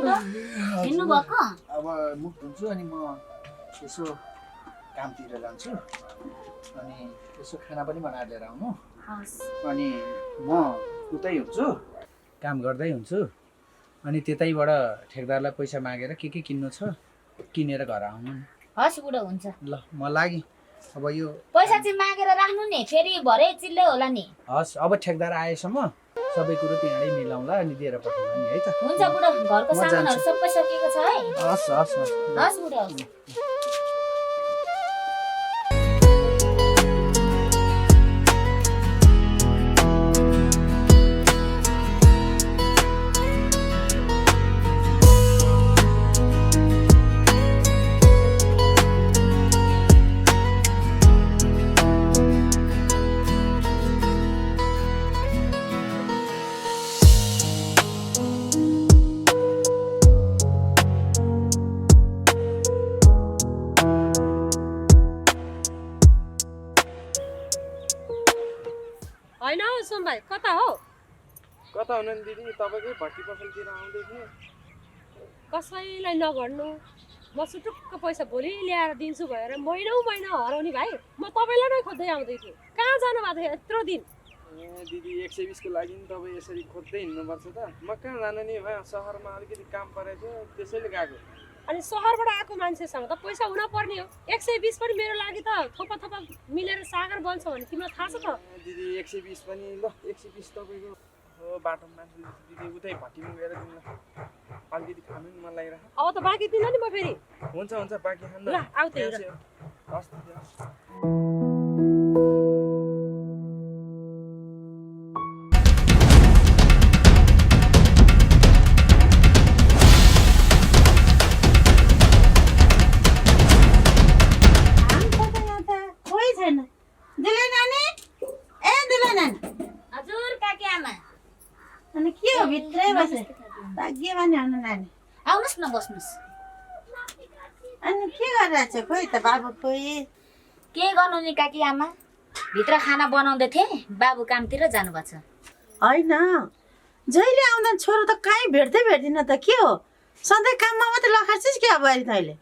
हिँड्नु भएको अब मुख धुन्छु अनि म यसो कामतिर जान्छु अनि यसो खाना पनि बनाएर लिएर आउनु अनि म उतै हुन्छु काम गर्दै हुन्छु अनि त्यतैबाट ठेकदारलाई पैसा मागेर के किन्नु छ किनेर घर आउनु हस् बुढो हुन्छ ल म लागि अब यो पैसा चाहिँ मागेर राख्नु नि फेरि भरे चिल्लै होला नि हस् अब ठेकदार आएसम्म सबै कुरो त्यहाँडै मिलाउँला अनि दिएर पठाउँला नि है त हुन्छ बुढो घरको सामानहरु सबै सकिएको छ है हस् हस् हस् बुढो हैन हौ सोम भाइ कता हो कता हुनु नि दिदी तपाईँकै भट्टी पसलतिर आउँदै थिएँ कसैलाई नभन्नु म सुटुक्क पैसा भोलि ल्याएर दिन्छु भनेर महिना हराउने भाइ म तपाईँलाई नै खोज्दै आउँदै थिएँ कहाँ जानु भएको थियो यत्रो दिन ए दिदी 120 को लागि नि तपाईँ यसरी खोज्दै हिँड्नुपर्छ त म कहाँ जानु नि सहरमा अलिकति काम परेको थियो त्यसैले गएको अनि सहरबाट आएको मान्छेसँग त पैसा हुन पर्ने हो 120 पनि मेरो लागि त थोपा थोपा मिलेर सागर बन्छ भने तिमीलाई थाहा छ त दिदी 120 पनि ल 120 तपाईँको हो बाटोमा मान्छेले दिदी उतै भट्टीमा गएर दिनु ल अलिकति खानु नि मन लागिरहेको अब त बाँकी दिन नि म फेरि हुन्छ हुन्छ बाँकी खानु ल आउ त हेर हस् हजुर काकी आमा अनि के हो भित्रै बसे भाग्यमानी हुनु नानी आउनुस् न बस्नुस् अनि के गरिरहेको छ खोइ त बाबु खोइ के गर्नु नि काकी आमा भित्र खाना बनाउँदै थिए बाबु कामतिर जानुभएको छ होइन जहिले आउँदा छोरो त कहीँ भेट्दैन त के हो सधैँ काममा मात्रै लखार्छिस् के अब अहिले तैँले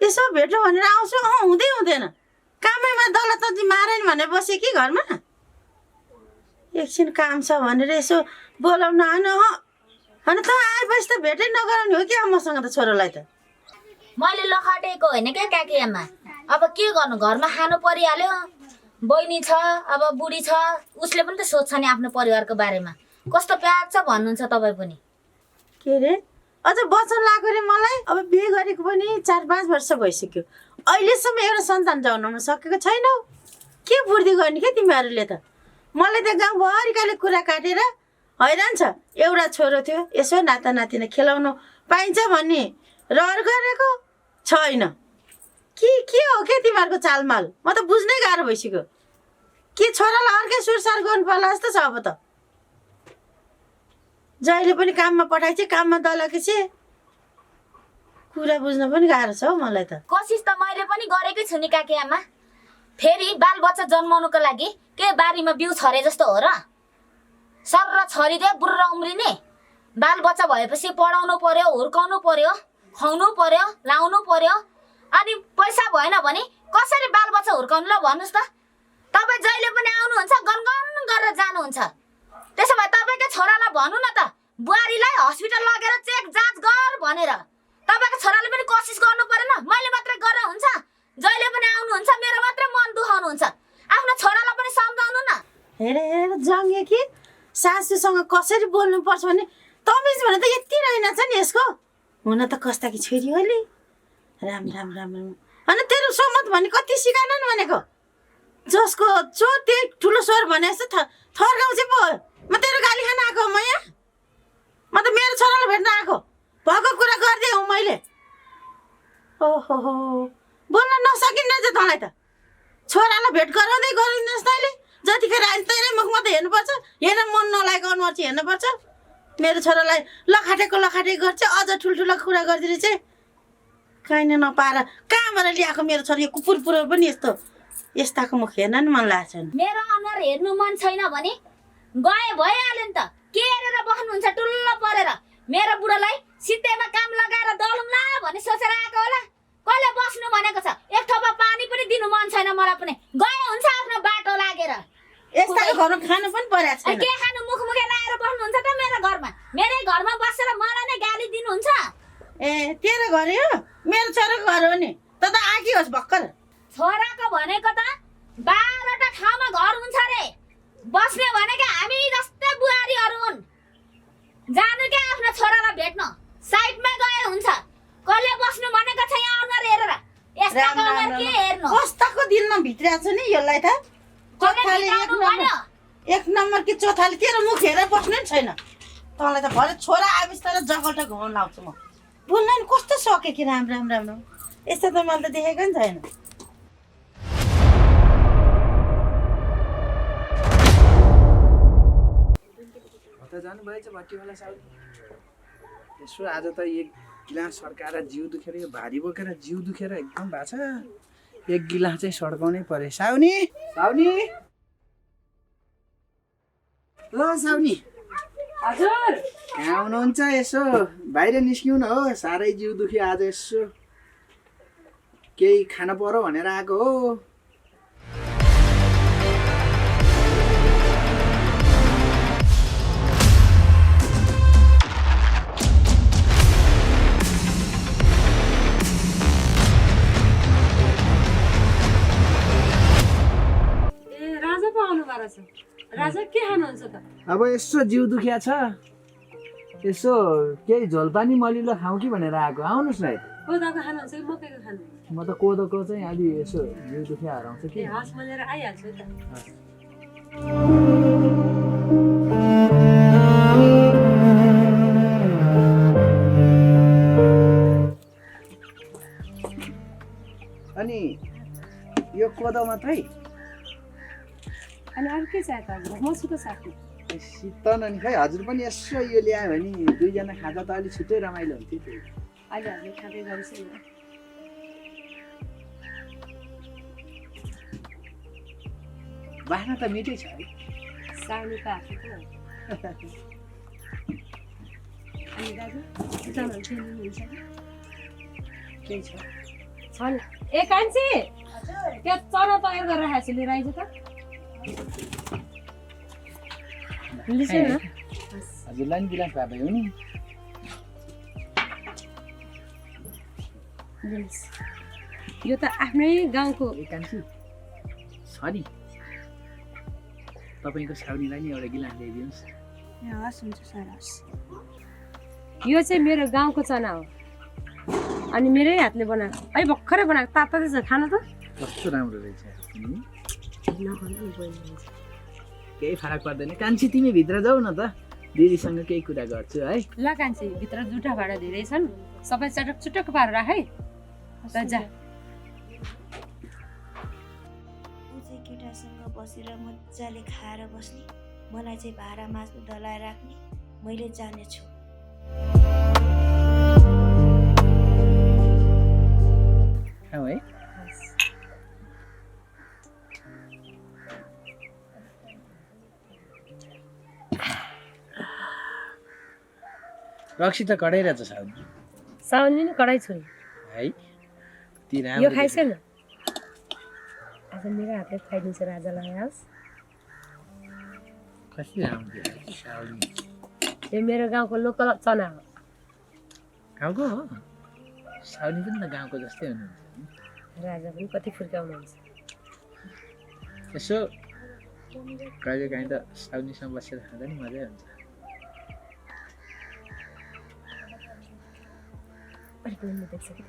यसो भेटौँ भनेर आउँछु हुँदैन कामैमा दौलत मारेन भनेर बसेँ कि घरमा एकछिन काम छ भनेर यसो बोलाउन आएन अनि त आएपछि त भेटै नगराउने हो कि मसँग त छोरोलाई त मैले लखाटेको होइन क्या काकी आमा अब के गर्नु घरमा खानु परिहाल्यो बहिनी छ अब बुढी छ उसले पनि त सोध्छ नि आफ्नो परिवारको बारेमा कस्तो प्यार छ भन्नुहुन्छ तपाईँ पनि के रे अझ वचन लाग्यो रे मलाई अब बिहे गरेको पनि 4-5 वर्ष भइसक्यो अहिलेसम्म एउटा सन्तान जन्माउन सकेको छैनौ के बुद्धि गर्ने के तिमीहरूले त मलाई त गाउँभरिकाले कुरा काटेर हैरान छ एउटा छोरो थियो यसो नाता नातिना खेलाउनु पाइन्छ भन्ने रहर गरेको छैन के हो के तिमीहरूको चालमाल म त बुझ्नै गाह्रो भइसक्यो के छोरालाई अर्कै सुरसार गर्नु पर्ला जस्तो छ अब त जहिले पनि काममा पठाइछ काममा दलकेछ कुरा बुझ्न पनि गाह्रो छ हौ मलाई त कोसिस त मैले पनि गरेकै छु नि काकी आमा फेरि बालबच्चा जन्माउनुको लागि के बारीमा बिउ छरे जस्तो हो र सर र छरिदियो बुढो उम्रिने बालबच्चा भएपछि पढाउनु पर्यो हुर्काउनु पर्यो खुवाउनु पर्यो लाउनु पर्यो अनि पैसा भएन भने कसरी बालबच्चा हुर्काउनु ल भन्नुहोस् त तपाईँ जहिले पनि आउनुहुन्छ गनगन गरेर जानुहुन्छ त्यसो भए तपाईँको छोरालाई भन्नु न त बुहारीलाई हस्पिटल लगेर चेक जाँच गर भनेर तपाईँको छोराले पनि कोसिस गर्नु परेन मैले मात्रै गरेर हुन्छ जहिले पनि आउनुहुन्छ मेरो मात्रै मन दुखाउनुहुन्छ आफ्नो छोरालाई पनि सम्झाउनु न हेर जङ्गे कि सासूसँग कसरी बोल्नुपर्छ भने तमिज भने त यति रहेनछ नि यसको हुन त कस्ताकी छोरी हो नि राम अनि तेरो सोमत भने कति सिकाएन भनेको जसको त्यही ठुलो स्वर भने जस्तो थर्काउँछ पो म तेरो गाली खान आएको म यहाँ म त मेरो छोरालाई भेट्न आएको भएको कुरा गर्दै हौ मैले ओहो बोल्न नसकिन्न चाहिँ तँलाई त छोरालाई भेट गराउँदै गरिदिनुहोस् तैँले जतिखेर आइज तैँले मुखमा त हेर्नुपर्छ हेर मन नलागेको अनुहार चाहिँ हेर्नुपर्छ मेरो छोरालाई लखाटेको गर्छ अझ ठुल्ठुलो कुरा गरिदिएर चाहिँ काहीँ नपाएर कहाँबाट ल्याएको मेरो छोरा यो कुकुर पुरो पनि यस्ताको मुख हेर्न नि मन लाग्छ मेरो अनुहार हेर्नु मन छैन भने गए भइहाल्यो नि त के हेरेर बस्नुहुन्छ टुल्ल परेर मेरो बुढालाई सित्तैमा काम लगाएर दलौँला भन्ने सोचेर आएको होला कसले बस्नु भनेको छ एक थोपा पानी पनि दिनु मन छैन मलाई पनि गए हुन्छ आफ्नो बाटो लागेर यस्ताको घरमा खानु पनि परेको छैन के खानु मुखमुखे लाएर बस्नुहुन्छ त मेरो घरमा मेरै घरमा बसेर मलाई नै गाली दिनुहुन्छ ए तेरो घर हो मेरो छोराको घर हो नि त आकी होस् भर्खर छोराको भनेको त 12वटा ठाउँमा घर हुन्छ रे बस्ने भनेको हामी जस्तै बुहारीहरू हुन् जानु क्या आफ्नो छोरालाई भेट्न साइडमा गए हुन्छ कसले बस्नु भनेको छ यहाँ अनुहार हेरेर यस्ता अनुहार के हेर्नु कस्ताको दिनमा भित्रिएको छ नि यसलाई त चोथाले एक नम्बर कि चोथाले तेरो मुख हेरेर बस्नु नि छैन तँलाई त भरे छोरा आबिस तर जगल्टा घुमाउनु लाउँछु म बोल्न नि कस्तो सक्यो कि राम्रो राम्रो राम्रो यस्तो त मैले त देखेको नि छैन कता जानुभएछ भट्टीवाला साउदी यसो आज त एक गिलास सड्काएर जिउ दुखेर यो भारी बोकेर जिउ दुखेर एकदम भएको छ एक गिलास चाहिँ सड्काउनै पर्यो साउनी साउनी ल साउनी हजुर कहाँ हुनुहुन्छ यसो बाहिर निस्किउन हो साह्रै जिउ दुख्यो आज यसो केही खान पर्यो भनेर आएको हो राजा के खानुहुन्छ त अब यसो जिउ दुखिया छ यसो केही झोलपानी मलिलो खाउँ कि भनेर आएको आउनुहोस् न कोदाको खानुहुन्छ कि मकैको खानुहुन्छ म त कोदोको चाहिँ अलि यसो जिउ दुखिया हराउँछ कि हस् म लिएर आइहाल्छु त अनि यो कोदो मात्रै अनि अरू के चाहियो त अब मसुको साथी शीतल अनि खै हजुर पनि यसो यो ल्यायो भने दुईजना खाँदा त अलिक छिट्टै रमाइलो हुन्थ्यो त्यो अहिले हामीले खाँदै गर्छु नि बाख्रा त मिठै छ है साउनीको हातको त अनि दाजु चामल किन्नुहुन्छ केही छ छ नि ए कान्छी त्यो चना तयार गरेर राखेको छु लिएर आइज त लिसु न हजुरलाई नि गिलास भए भयो नि लिनुहोस्। यो त आफ्नै गाउँको कान्छी सरी तपाईँको साउनीलाई नि एउटा गिलास ल्याइदिनुहोस् हस् हुन्छ सर हस् यो चाहिँ मेरो गाउँको चना हो अनि मेरै हातले बनाएको अहिले भर्खरै बनाएको तातो छ खानु त कस्तो राम्रो रहेछ नखानु नि बहिनी केही फरक पर्दैन कान्छी तिमी भित्र जाऊ न त दिदीसँग केही कुरा गर्छु है ल कान्छी भित्र जुठा भाडा धेरै छन् सबै चटक चुटक पारेर राख है त जा चाहिँ केटासँग बसेर मजाले खाएर बस्ने मलाई चाहिँ भाडा माझ्नु डलाएर राख्ने मैले जानेछु खाऊ है रक्सी त कडै रहेछ साउनी साउनी नि कडाइ छु है ती यो राम्रो खाइसेन आज मेरो हातले खुवाइदिन्छ राजालाई हस् कति राम्रो देखियो साउनी यो मेरो गाउँको लोकल चना हो गाउँको हो साउनी पनि त गाउँको जस्तै हुनुहुन्छ राजा पनि कति फुर्काउनुहुन्छ यसो कहिले काहीँ त साउनीसँग बसेर खाँदा नि मजै हुन्छ अलिक बहिनी देख्छ कि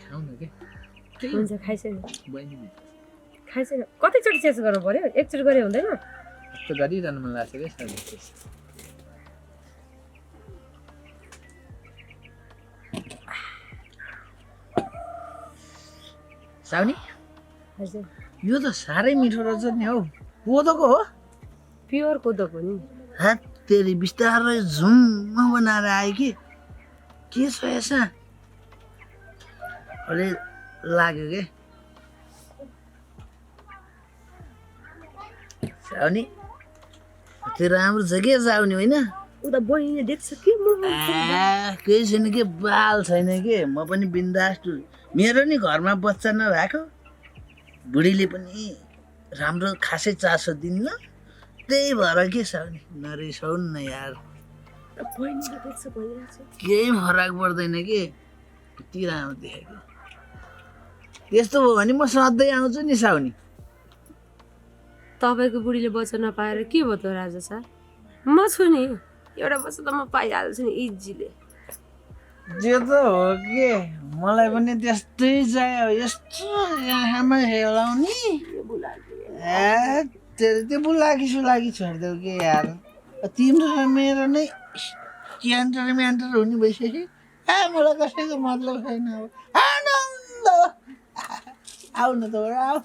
खाउँ न के हुन्छ खाइसेन बहिनी खाइसेन कतिचोटि चेस गर्नु पर्यो एकचोटि गरे हुँदैन यस्तो गरिरहनु मन लाग्छ क्या साउनी साउनी हजुर यो त साह्रै मिठो रहेछ नि हौ कोदोको हो प्योर कोदोको नि हात तेरी बिस्तारै झुम्म बनाएर आयो कि के छ यसमा अलि लाग्यो के साउनी त्यो राम्रो छ के साउनी होइन उता बहिनीले देख्छ कि केही छैन के बाल छैन के म पनि बिन्दास छु मेरो नि घरमा बच्चा नभएको बुढीले पनि राम्रो खासै चासो दिन्न त्यही भएर के साउनी नरिसाउनु न यार बहिनीले देख्छ भइरहेछ केही फरक पर्दैन के यति राम्रो देखेको त्यस्तो भयो भने म सधैँ आउँछु नि साउनी तपाईँको बुढीले बच्चा नपाएर के भयो त राजा सर म छु नि एउटा बच्चा त म पाइहाल्छु नि इजिले त्यो त हो के मलाई पनि त्यस्तै चाहियो यस्तो आँखामा हेलाउने त्यो बुलाकी सुलाकी छोडिदेऊ के यार तिम्रो र मेरो नै क्यान्टर म्यान्टर हुने भइसक्यो मलाई कसैको मतलब छैन अब आनन्द आऊ न त आऊ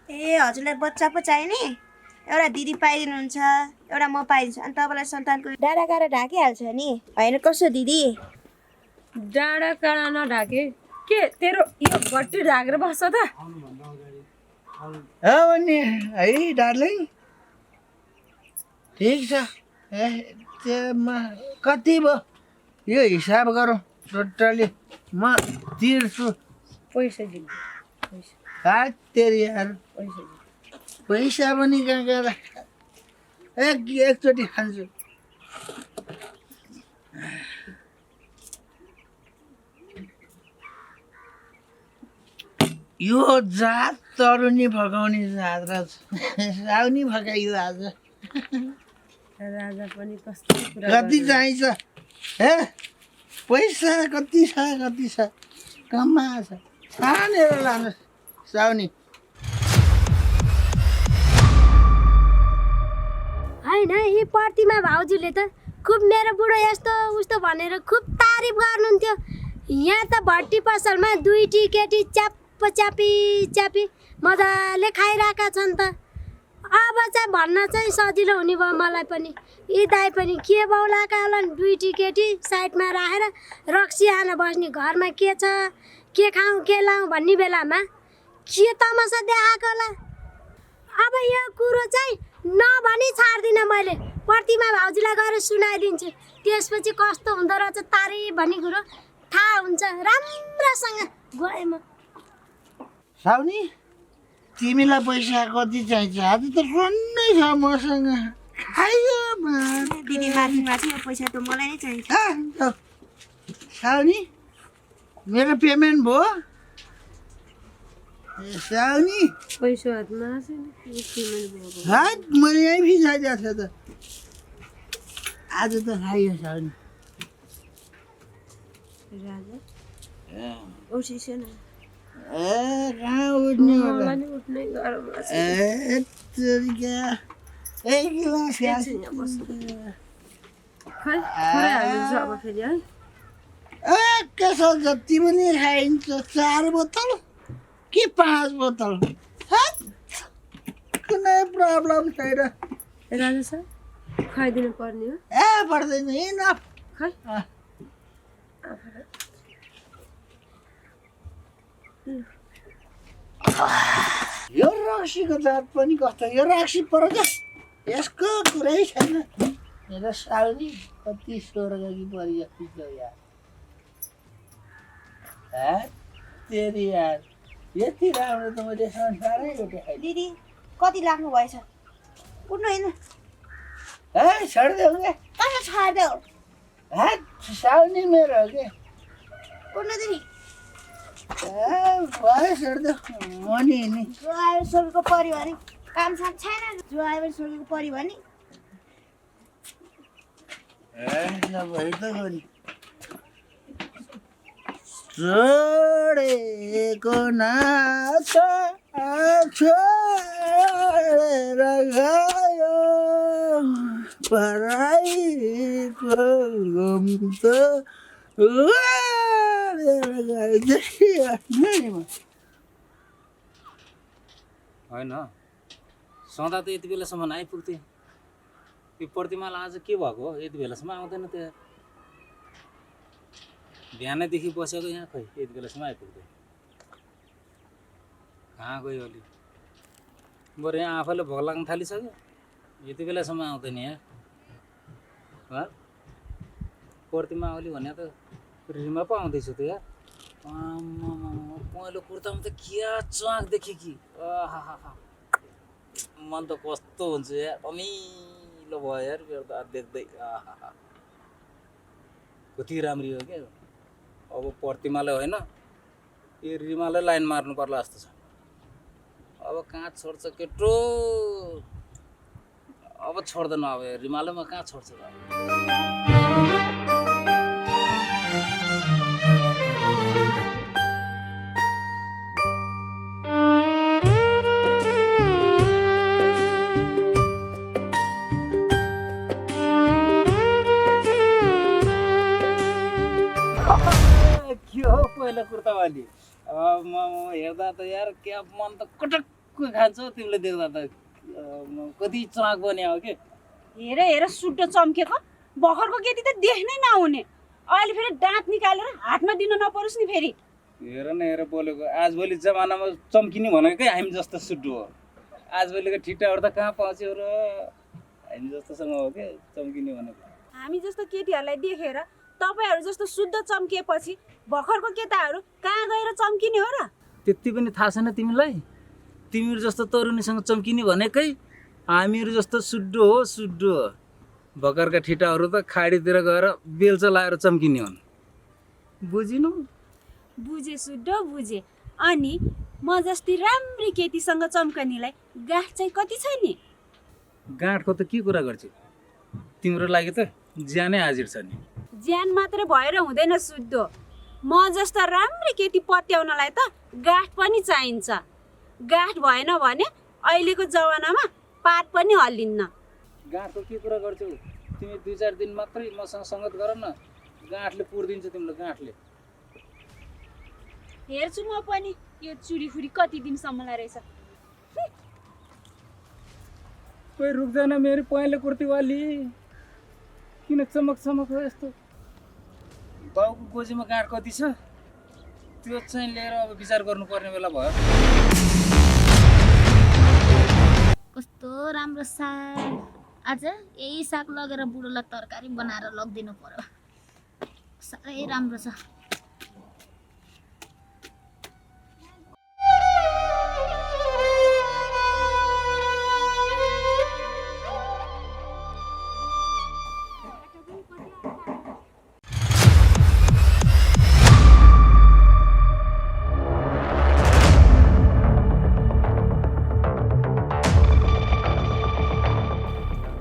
ए हजुरलाई बच्चा पो चाहियो नि एउटा दिदी पाइदिनुहुन्छ एउटा म पाइदिन्छु अनि तपाईँलाई सन्तानको डाँडा काँडा ढाकिहाल्छ नि होइन कसो दिदी डाँडा काँडा नढाके के तेरो यो भट्टी ढाकेर बस्छ त नि है डार्लिङ ठिक छ त्यसमा कति भयो यो हिसाब गरौँ टोटली म तिर्छु पैसा दिनु तेरि यार पैसा पनि कहाँ गएर एकचोटि खान्छु यो जात तरुनी फकाउने जात र साउनी फकाइयो आज राजा पनि कस्तो कुरा कति चाहिन्छ हे पैसा कति छ कम्मा छ छानेर लानुहोस् साउनी होइन यी प्रतिमा भाउजूले त खुब मेरो बुढो यस्तो उस्तो भनेर खुब तारिफ गर्नुहुन्थ्यो यहाँ त भट्टी पसलमा दुईटी केटी च्यापी मजाले खाइरहेका छन् त अब चाहिँ भन्न चाहिँ सजिलो हुने भयो मलाई पनि यी दाइ पनि के बाउलाका होला दुईटी केटी साइडमा राखेर रक्सी हान बस्ने घरमा के छ के खाउँ के लाउँ भन्ने बेलामा के तमासा देखाएको होला अब यो कुरो चाहिँ नभनी छाड्दिनँ मैले प्रतिमा भाउजूलाई गएर सुनाइदिन्छु त्यसपछि कस्तो हुँदो रहेछ तारिफ भन्ने कुरो थाहा हुन्छ राम्रोसँग गएँ म साउनी तिमीलाई पैसा कति चाहिन्छ आज त सन्नै छ मसँग खाइयो दिदी माथि माथि यो पैसा त मलाई नै चाहिन्छ साउनी मेरो पेमेन्ट भयो साउनी पैसा हातमा छैन हात मैले यहीँ भिजाइदिएको थियो त आज त खाइयो साउनी राजा उठिस न कहाँ उठ्ने होला मलाई नि उठ्नै गरम लाग्छ एक गिलास खै खाइहाल्नुहुन्छ अब फेरि है कसो जति पनि खाइन्छ 4 बोतल कि 5 बोतल कुनै प्रब्लम छैन राजा सर खुवाइदिनु पर्ने हो पर्दैन इनफ खै यो रक्सीको जात पनि कस्तो यो रक्सी पर्छ यसको कुरै छैन मेरो साउनी कति स्वर्गकी परिएको यार तेरि यार यति राम्रो त मैले संसारै भेटेँ दिदी कति लाग्नु भएछ उठ्नु होइन छोडिदेऊ क्या कसो छाड्देऊ साउनी मेरो हो क्या उठ्नु दिदी भयो छोडिदेऊ म नि जो आएर सोकेको पऱ्यो भने काम साम छैन जो आएर सोकेको पऱ्यो भने भइ त गरी छोडेको नाता छोडेर गयो पराइको गम त होइन सदा त यति बेलासम्म आइपुग्थेँ यो प्रतिमालाई आज के भएको हो यति बेलासम्म आउँदैन त्यो बिहानैदेखि बसेको यहाँ खै यति बेलासम्म आइपुग्थेँ कहाँ गयो अलि बरु यहाँ आफैले भोक लाग्न थालिसक्यो यति बेलासम्म आउँदैन यार प्रतिमा ओली भने त रिमा पो आउँदैछु त यार पहेँलो कुर्तामा त क्या चाक देखेँ कि मन त कस्तो हुन्छ यार अमिलो भयो यार मेरो त देख्दै कति राम्री हो क्या अब प्रतिमाले होइन यो रिमालाई लाइन मार्नु पर्ला जस्तो छ अब कहाँ छोड्छ केटो अब छोड्दैन अब रिमाले म कहाँ छोड्छ के हो पहिला कुर्तावाली म हेर्दा त यार क्या मन त कटक्क खान्छ तिमीले देख्दा त कति चराक बन्या हो कि हेर हेर सुड्डो चम्केको भर्खरको केटी त देख्नै नहुने अहिले फेरि दाँत निकालेर हातमा दिन नपरोस् नि फेरि हेर न हेर बोलेको आजभोलि जमानामा चम्किने भनेकै हामी जस्तो सुड्डो हो आजभोलिको ठिटाहरू त कहाँ पाउँछौ र हामी जस्तोसँग हो क्या चम्किने भनेको हामी जस्तो केटीहरूलाई देखेर तपाईँहरू जस्तो शुद्ध चम्किएपछि भर्खरको केटाहरू कहाँ गएर चम्किने हो र त्यति पनि थाहा छैन तिमीलाई तिमीहरू जस्तो तरुणीसँग चम्किने भनेकै हामीहरू जस्तो सुड्डो हो सुड्डो भर्खरका ठिटाहरू त खाडीतिर गएर बेल्चा लाएर चम्किने हुन् बुझिनु बुझे शुद्ध बुझे अनि म जस्तै राम्री केटीसँग चम्कनेलाई गाँठ चाहिँ कति छ नि गाँठको त के कुरा गर्छौ तिम्रो लागि त ज्यानै हाजिर छ नि ज्यान मात्र भएर हुँदैन शुद्ध म जस्तो राम्री केटी पत्याउनलाई त गाँठ पनि चाहिन्छ गाँठ भएन भने अहिलेको जमानामा पात पनि हल्लिन्न गाँठको के कुरा गर्छौ तिमी 2-4 दिन मात्रै मसँग सङ्गत गर न गाँठले पुर्दिन्छ तिमीलाई गाँठले हेर्छु म पनि यो चुडीफुडी कति दिनसम्मलाई रहेछ कोही रुक्दैन मेरो पहेँलो कुर्तीवाली किन चमक चमक हो यस्तो बाउको गोजीमा गाँठ कति छ त्यो चाहिँ लिएर अब विचार गर्नुपर्ने बेला भयो कस्तो राम्रो साग आज यही साग लगेर बुढोलाई तरकारी बनाएर लगिदिनु पर्यो साह्रै राम्रो छ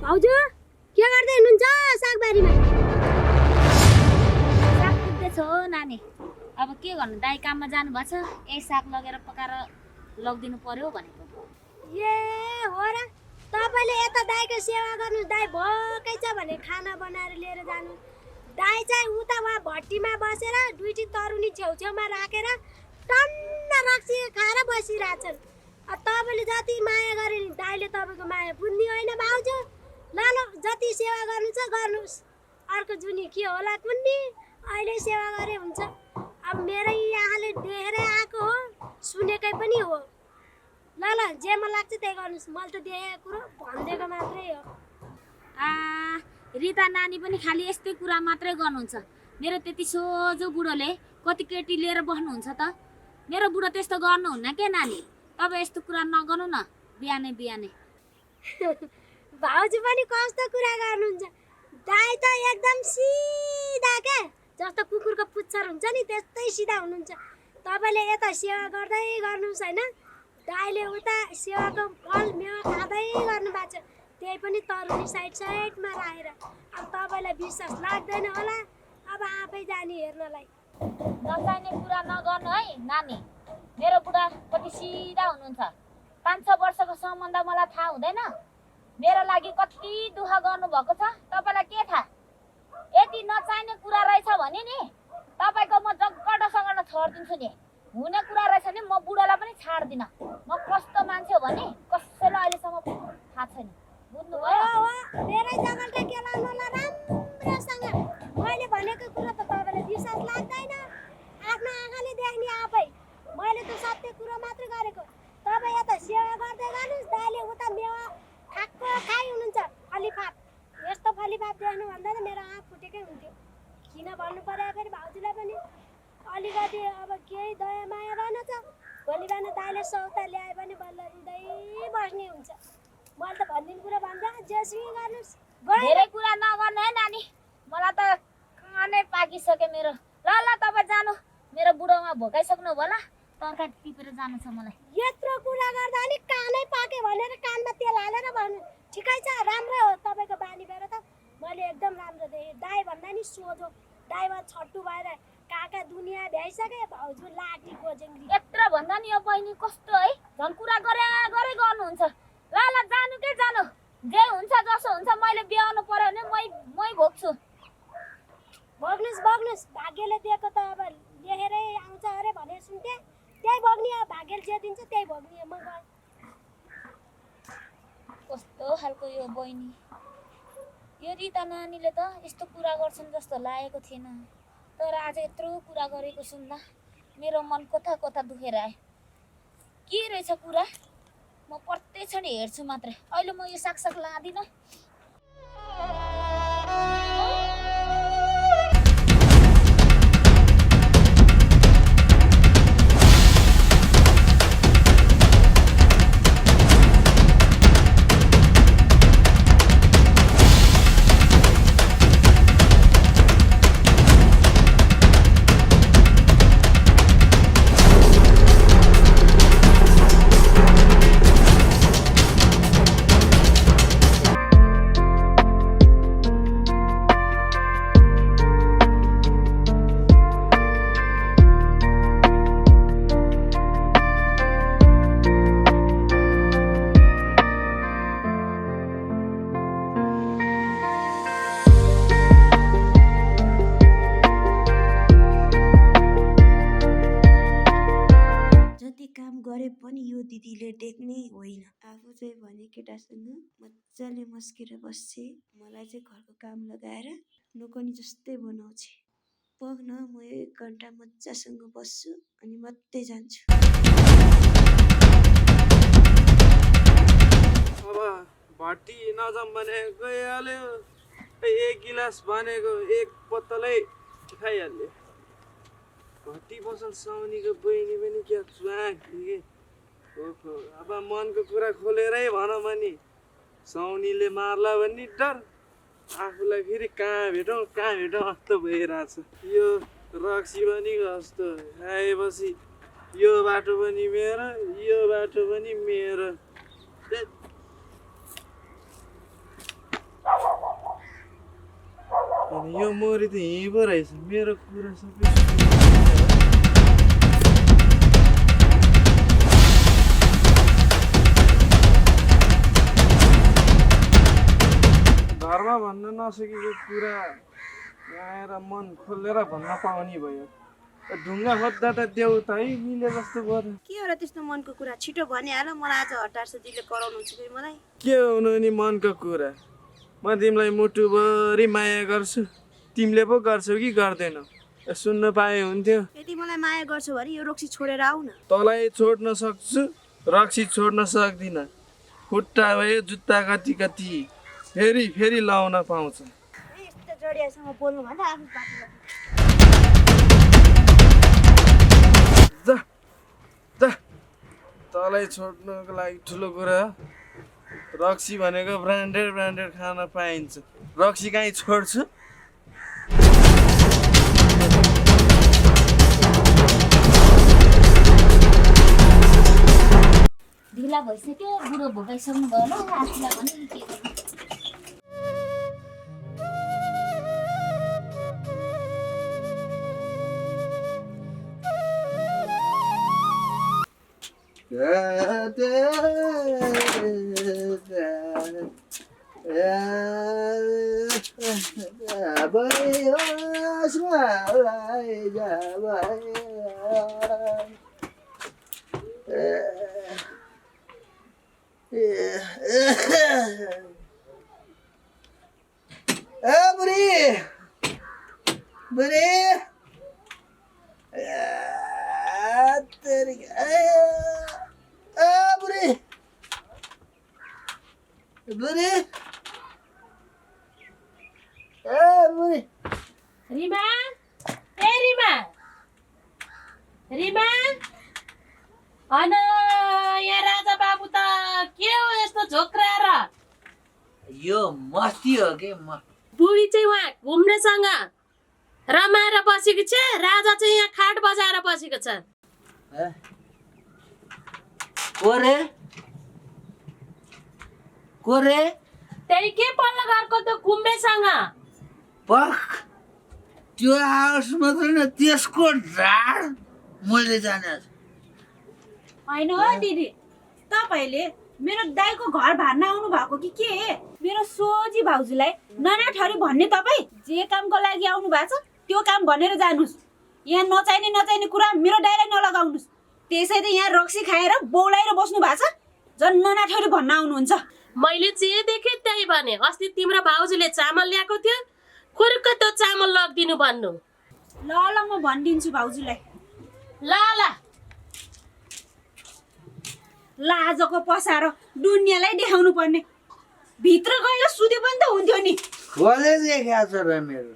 भाउजू के गर्दै हुनुहुन्छ सागबारीमा साग टिप्दैछ हो नानी अब के गर्नु दाइ काममा जानुभएको छ यही साग लगेर पकाएर लगिदिनु पर्यो भनेको ए हो र तपाईँले यता दाइको सेवा गर्नु दाइ भोकै छ भने खाना बनाएर लिएर जानु दाइ चाहिँ उता वहाँ भट्टीमा बसेर दुईटी तरुनी छेउछेउमा राखेर टन्न रक्सी खाएर बसिरहेछन् तपाईँले जति माया गरे नि दाइले तपाईँको माया बुझ्ने होइन भाउजू ल ल जति सेवा गर्नु छ गर्नुहोस् अर्को जुनी के होला कुन्नी अहिले सेवा गरे हुन्छ अब मेरै यहाँले देखेरै आएको हो सुनेकै पनि हो ल ल जे मन लाग्छ त्यही गर्नुहोस् मैले त देखेको कुरो भनिदिएको मात्रै हो रिता नानी पनि खालि यस्तै कुरा मात्रै गर्नुहुन्छ मेरो त्यति सोझो बुढोले कति केटी लिएर बस्नुहुन्छ त मेरो बुढो त्यस्तो गर्नुहुन्न के नानी तपाईँ यस्तो कुरा नगर्नु न बिहानै बिहानै भाउजू पनि कस्तो कुरा गर्नुहुन्छ दाइ त एकदम सिधा क्या जस्तो कुकुरको पुच्छर हुन्छ नि त्यस्तै सिधा हुनुहुन्छ तपाईँले यता सेवा गर्दै गर्नुहोस् होइन दाइले उता सेवाको फल मेवा खाँदै गर्नुभएको छ त्यही पनि तरुनी साइड साइडमा राखेर अब तपाईँलाई विश्वास लाग्दैन होला अब आफै जाने हेर्नलाई नचाहिने कुरा नगर्नु है नानी मेरो बुढा कति सिधा हुनुहुन्छ 5-6 वर्षको सम्बन्ध मलाई थाहा हुँदैन मेरो लागि कति दुःख गर्नुभएको छ तपाईँलाई के थाहा यति नचाहिने कुरा रहेछ भने नि तपाईँको म जग्गडसँग छोडिदिन्छु नि हुने कुरा रहेछ नि म बुढालाई पनि छाड्दिनँ म कस्तो मान्छे हो भने कसैलाई अहिलेसम्म थाहा छैन बुझ्नुभयो मेरै जगलका केलाउनुलाई राम्रोसँग मैले भनेको कुरा त तपाईँलाई विश्वास लाग्दैन आफ्नो आँखाले देख्ने आफै मैले त सत्य कुरो मात्र गरेको तपाईँ यता सेवा गर्दै गर्नुहोस् दाइले मैले त भनिदिनु कुरा भन्दा जेसुकै गर्नुहोस् गएँ धेरै कुरा नगर्नु है नानी, मलाई त कानै पाकिसक्यो मेरो। ल ल तपाईँ जानु, मेरो बुढोमा भोकाइसक्नु भयो ल, तरकारी टिपेर जानु छ मलाई। यत्रो कुरा गर्दा नि कानै पाके भनेर कानमा तेल हालेर भन्नु ठिकै छ, राम्रो हो तपाईँको बानी भएर त मैले एकदम राम्रो देखेँ। दाइ भन्दा नि सोझो, दाइमा छट्टु भएर काका दुनियाँ भ्याइसके, भाउजू लाटी गोजेङ्गी। यत्रो भन्दा नि यो बहिनी कस्तो है, झन् कुरा गरे गर्नुहुन्छ। ल ल जानु के जानु, जे हुन्छ जसो हुन्छ, मैले ब्याउनु पर्यो भने मै भोग्छु। बग्नुहोस्, भाग्यले दिएको त अब लेखेरै आउँछ अरे भनेर सुन्थेँ, त्यही बग्ने अब भाग्यले जे दिन्छ त्यही भोग्ने। म गएँ। कस्तो खालको यो बहिनी, यो रिता नानीले त यस्तो कुरा गर्छन् जस्तो लागेको थिएन, तर आज यत्रो कुरा गरेको सुन्दा मेरो मन कता कता दुखेर आयो। के रहेछ कुरा, म प्रत्येक क्षण हेर्छु मात्रै। अहिले म यो सागसाग लाँदिनँ। जति काम गरे पनि यो दिदीले देख्ने होइन। आफू चाहिँ भने केटासँग मजाले मस्केर बस्छे, मलाई चाहिँ घरको काम लगाएर नोकनी जस्तै बनाउँछे। पग्न म 1 घन्टा मजासँग बस्छु अनि मात्रै जान्छु। अब भट्टी नजाम भने गइहाल्यो, 1 गिलास भनेको 1 बोतलै खाइहाल्यो। भट्टी पसल साउनीको बहिनी पनि क्या च्वाक के। ओहो, अब मनको कुरा खोलेरै भनौँ भने साउनीले मार्ला भन्ने डर, आफूलाई फेरि कहाँ भेटौँ जस्तो भइरहेछ। यो रक्सी पनि कस्तो आएपछि यो बाटो पनि मेरो, यो बाटो पनि मेरो। यो मोरी त यहीँ पो रहेछ, मेरो कुरा सबै घरमा भन्न नसकेको कुरा आएर मन खोलेर भन्न पाउने भयो। ढुङ्गा खोज्दा त देउता है मिले जस्तो भयो त। के हो र त्यस्तो मनको कुरा, छिटो भनिहाल। मलाई आज हतार छ, दिदीले कराउनुहुन्छ कि मलाई। के हुनु नि मनको कुरा, म तिमीलाई मुटुभरि माया गर्छु, तिमीले पो गर्छौ कि गर्दैनौ? सुन्न पाए हुन्थ्यो। यदि मलाई माया गर्छौ भने यो रक्सी छोडेर आऊ न। तँलाई छोड्न सक्छु, रक्सी छोड्न सक्दिनँ। खुट्टा भए जुत्ता कति फेरि लाउन पाउँछ। यस्तो जडियासँग बोल्नु भन्दा आफ्नो बाटो जा तँलाई छोड्नको लागि ठुलो कुरा हो। रक्सी भनेको ब्रान्डेड खान पाइन्छ, रक्सी कहीँ छोड्छु? ढिला भइसक्यो, बुढो भोकाइसक्नु भयो ल, आफूलाई पनि के गर्नु। रिमा, ए रिमा, रिमा, होइन यहाँ राजा बाबु त के हो यस्तो झोक्राएर यो मस्ती हो के बुढी चाहिँ उहाँ घुम्नेसँग रमाएर बसेको छ, राजा चाहिँ यहाँ खाट बजाएर बसेको छ। कोरे त्यही के पल्लो घरको त्यो घुम्नेसँग पख त्यो आओस् मात्रै न त्यसको ढाड मैले जाने होइन हो दिदी, तपाईँले मेरो दाइको घर भान्न आउनु भएको कि के? मेरो सोझी भाउजूलाई ननाठरी भन्ने तपाईँ जे कामको लागि आउनु भएको छ त्यो काम भनेर जानुहोस्। यहाँ नचाहिने कुरा मेरो दाइलाई नलगाउनुहोस्। त्यसै त यहाँ रक्सी खाएर बौलाएर बस्नु भएको छ, झन् ननाठरी भन्न आउनुहुन्छ। मैले जे देखेँ त्यही भने। अस्ति तिम्रो भाउजूले चामल ल्याएको थियो, खुर्क त्यो चामल लगिदिनु भन्नु। ल म भनिदिन्छु भाउजूलाई। ल ल लाजको पसार दुनियाँलाई देखाउनु पर्ने। भित्र गएर सुते पनि त हुन्थ्यो नि। कसले देखाएको छ र मेरो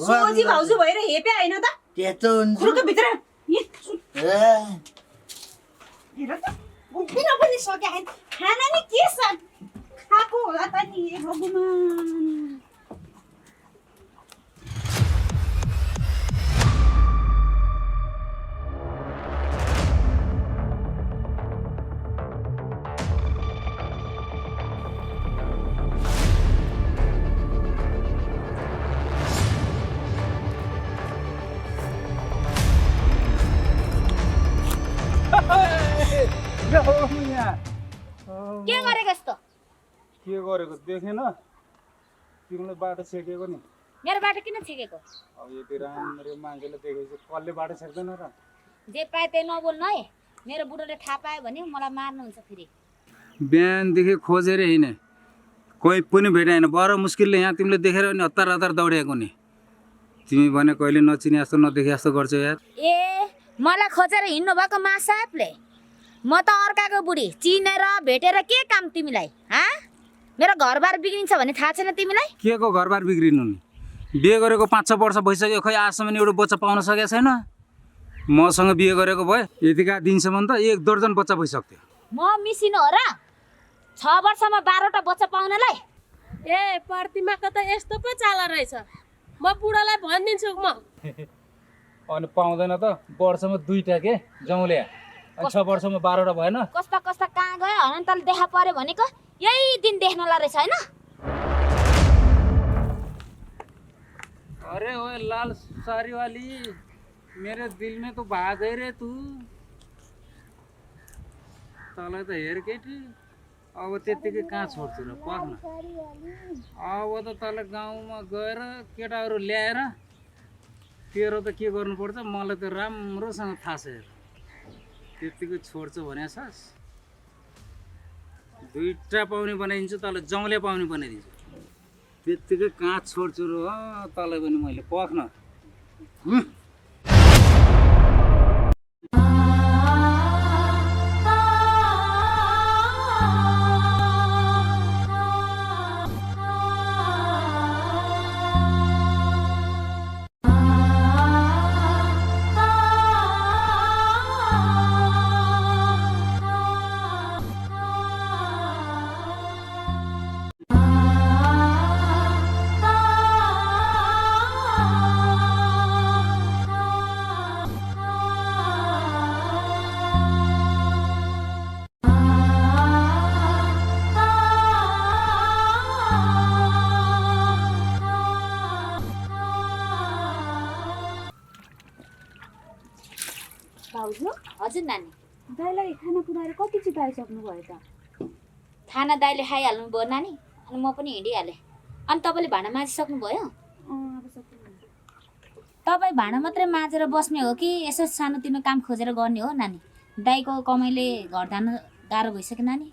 सोझी भाउजू भएर हेपे होइन त? त्यस्तो हुन्छ खुर्क भित्र हेर त, उभिन पनि सक्या छैन। खाना नि के छ खाएको होला त नि भगवान। के गरेको यस्तो? के गरेको देखेन तिमीले बाटो छेकेको नि। मेरो बाटो किन छेकेको? अब यति राम्ररी मान्छेले देखेपछि कसले बाटो छेक्दैन र? जे पाए त्यही नबोल्नु है। मेरो बुढोले थाहा पायो भने मलाई मार्नुहुन्छ फेरि। बिहानदेखि खोजेर हिँडे कोही पनि भेटाएन। बडो मुस्किलले यहाँ तिमीले देखेर नि हतार हतार दौडिएको नि। तिमी भने कहिले नचिने जस्तो नदेखे जस्तो गर्छौ यार। ए मलाई खोजेर हिँड्नु भएको मा साहबले? म त अर्काको बुढी चिनेर भेटेर के काम तिमीलाई? मेरो घरबार बिग्रिन्छ भने थाहा छैन तिमीलाई? के को घरबार बिग्रिनु नि? बिहे गरेको 5-6 वर्ष भइसक्यो, खै आजसम्म एउटा बच्चा पाउन सकेको छैन। मसँग बिहे गरेको भए यतिका दिनसम्म त 1 दर्जन बच्चा भइसक्थ्यो। म मिसिनु हो र 6 वर्षमा 12वटा बच्चा पाउनलाई? ए प्रतिमाको त यस्तो पो चाला रहेछ। म बुढालाई भनिदिन्छु म। अनि पाउँदैन त वर्षमा 2टा के जौले। अनि 6 वर्षमा 12वटा भएन? कस्ता कस्ता कहाँ गयो अनन्तले देखा पर्यो भनेको यही दिन देख्नला रहेछ हैन? अरे ओए लाल साड़ी वाली, मेरे दिल में तो बहा गई रे तू। तँलाई त हेर केटी, अब त्यतिकै कहाँ छोड्छु र पख्न। अब त तँलाई गाउँमा गएर केटाहरू ल्याएर तेरो त के गर्नुपर्छ मलाई त राम्रोसँग थाहा छ। त्यतिकै छोड्छु भने सास 2टा पाउने बनाइदिन्छु, तँलाई जौले पाउने बनाइदिन्छु। त्यतिकै कहाँ छोड्छु र तँलाई पनि मैले पख्न। भाउजू हजुर नानी, दाइलाई खानापिनाहरू कति चिताइसक्नु भयो त? खाना दाइले खाइहाल्नु भयो नानी, अनि म पनि हिँडिहालेँ। अनि तपाईँले भाँडा माझिसक्नु भयो? तपाईँ भाँडा मात्रै माझेर बस्ने हो कि यसो सानोतिनो काम खोजेर गर्ने हो नानी? दाइको कमाइले घर धान्न गाह्रो भइसक्यो नानी।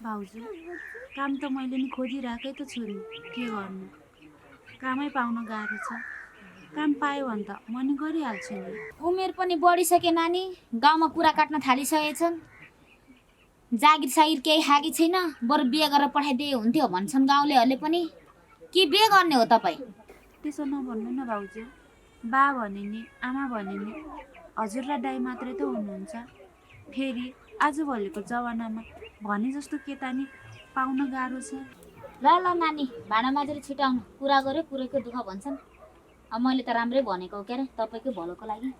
भाउजू काम त मैले नि खोजिरहेकै त छु नि, के गर्नु, कामै पाउन गाह्रो छ। काम पायो भने त म नि गरिहाल्छु नि। उमेर पनि बढिसक्यो नानी, गाउँमा कुरा काट्न थालिसकेछन्। जागिर सागिर केही खाएकी छैन, बरु बिहे गरेर पठाइदिए हुन्थ्यो भन्छन् गाउँलेहरूले पनि। के बिहे गर्ने हो तपाईँ? त्यसो नभन्नु न भाउजू। बा भने नि आमा भने नि हजुर र दाइ मात्रै त हुनुहुन्छ। फेरि आजभोलिको जमानामा भने जस्तो केटा नि पाउन गाह्रो छ। ल ल नानी भाँडा माझेर छिटाउनु कुरा गऱ्यो कुरैको दुःख भन्छन् अब मैले त राम्रै भनेको हो के अरे तपाईँकै भलोको लागि